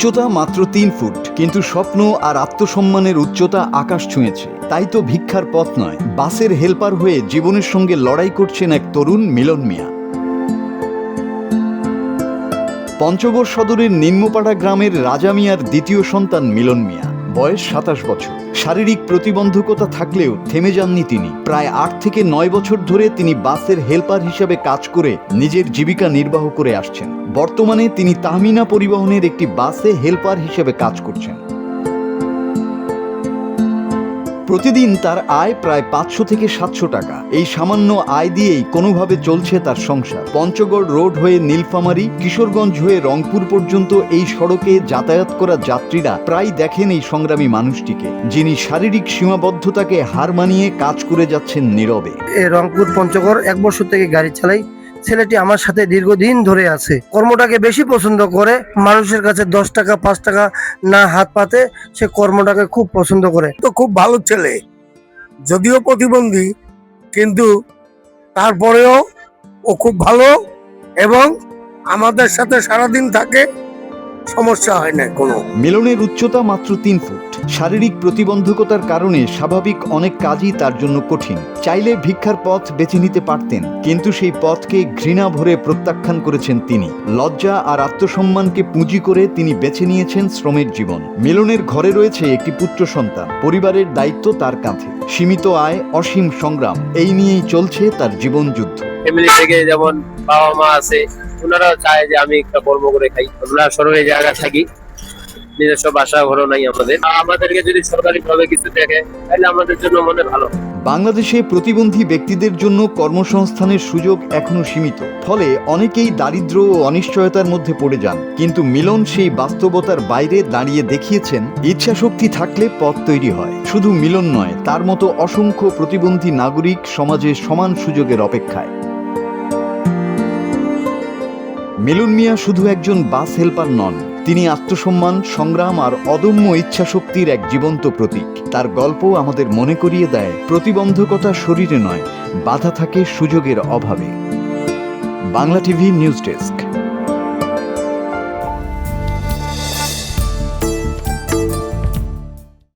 উচ্চতা মাত্র 3 ফুট, কিন্তু স্বপ্ন আর আত্মসম্মানের উচ্চতা আকাশ ছুঁয়েছে। তাই তো ভিক্ষার পথ নয়, বাসের হেল্পার হয়ে জীবনের সঙ্গে লড়াই করছেন এক তরুণ মিলন মিয়া। পঞ্চগড় সদরের নিম্নপাড়া গ্রামের রাজা মিয়ার দ্বিতীয় সন্তান মিলন মিয়া। বয়স 27 বছর। শারীরিক প্রতিবন্ধকতা থাকলেও থেমে যাননি তিনি। প্রায় 8 থেকে 9 বছর ধরে তিনি বাসের হেল্পার হিসেবে কাজ করে নিজের জীবিকা নির্বাহ করে আসছেন। বর্তমানে তিনি তাহমিনা পরিবহনের একটি বাসে হেল্পার হিসেবে কাজ করছেন। প্রতিদিন তার আয় প্রায় 500 থেকে 700 টাকা। এই সামান্য আয় দিয়েই কোনোভাবে চলছে তার সংসার। পঞ্চগড় রোড হয়ে নীলফামারী, কিশোরগঞ্জ হয়ে রংপুর পর্যন্ত এই সড়কে যাতায়াত করা যাত্রীরা প্রায় দেখেন এই সংগ্রামী মানুষটিকে, যিনি শারীরিক সীমাবদ্ধতাকে হার মানিয়ে কাজ করে যাচ্ছেন নীরবে। রংপুর পঞ্চগড় 1 বছর থেকে গাড়ি চালাই। ছেলেটি আমার সাথে দীর্ঘদিন ধরে আছে। কর্মটাকে বেশি পছন্দ করে। মানুষের কাছে 10 টাকা 5 টাকা না হাত পাতে, সে কর্মটাকে খুব পছন্দ করে। তো খুব ভালো ছেলে, যদিও প্রতিবন্ধী, কিন্তু তারপরেও ও খুব ভালো এবং আমাদের সাথে সারাদিন থাকে, সমস্যা হয় না কোনো। মিলনের উচ্চতা মাত্র 3 ফুট। শারীরিক প্রতিবন্ধকতার কারণে স্বাভাবিক অনেক কাজই তার জন্য কঠিন। চাইলে ভিক্ষার পথ বেছে নিতে পারতেন, কিন্তু সেই পথকে ঘৃণা ভরে প্রত্যাখ্যান করেছেন তিনি। লজ্জা আর আত্মসম্মানকে পুঁজি করে তিনি বেছে নিয়েছেন শ্রমের জীবন। মিলনের ঘরে রয়েছে একটি পুত্র সন্তান। পরিবারের দায়িত্ব তার কাঁধে। সীমিত আয়, অসীম সংগ্রাম, এই নিয়েই চলছে তার জীবন যুদ্ধ। ফ্যামিলি থেকে যেমন বাবা মা আছে, ওনারাও চায় যে আমি একটা কর্ম করে খাই। আমরা সরকারি জায়গা থাকি, নিজস্ব বাসা ঘরও নাই আমাদের। আমাদেরকে যদি সরকারি ভাবে কিছু দেখে তাহলে আমাদের জন্য মনে ভালো। বাংলাদেশে প্রতিবন্ধী ব্যক্তিদের জন্য কর্মসংস্থানের সুযোগ এখনো সীমিত, ফলে অনেকেই দারিদ্র্য ও অনিশ্চয়তার মধ্যে পড়ে যান। কিন্তু মিলন সেই বাস্তবতার বাইরে দাঁড়িয়ে দেখিয়েছেন, ইচ্ছাশক্তি থাকলে পথ তৈরি হয়। শুধু মিলন নয়, তার মতো অসংখ্য প্রতিবন্ধী নাগরিক সমাজে সমান সুযোগের অপেক্ষায়। মিলন মিয়া শুধু একজন বাস হেল্পার নন, তিনি আত্মসম্মান, সংগ্রাম আর অদম্য ইচ্ছাশক্তির এক জীবন্ত প্রতীক। তার গল্প আমাদের মনে করিয়ে দেয়, প্রতিবন্ধকতা শরীরে নয়, বাধা থাকে সুযোগের অভাবে। Bangla TV news desk.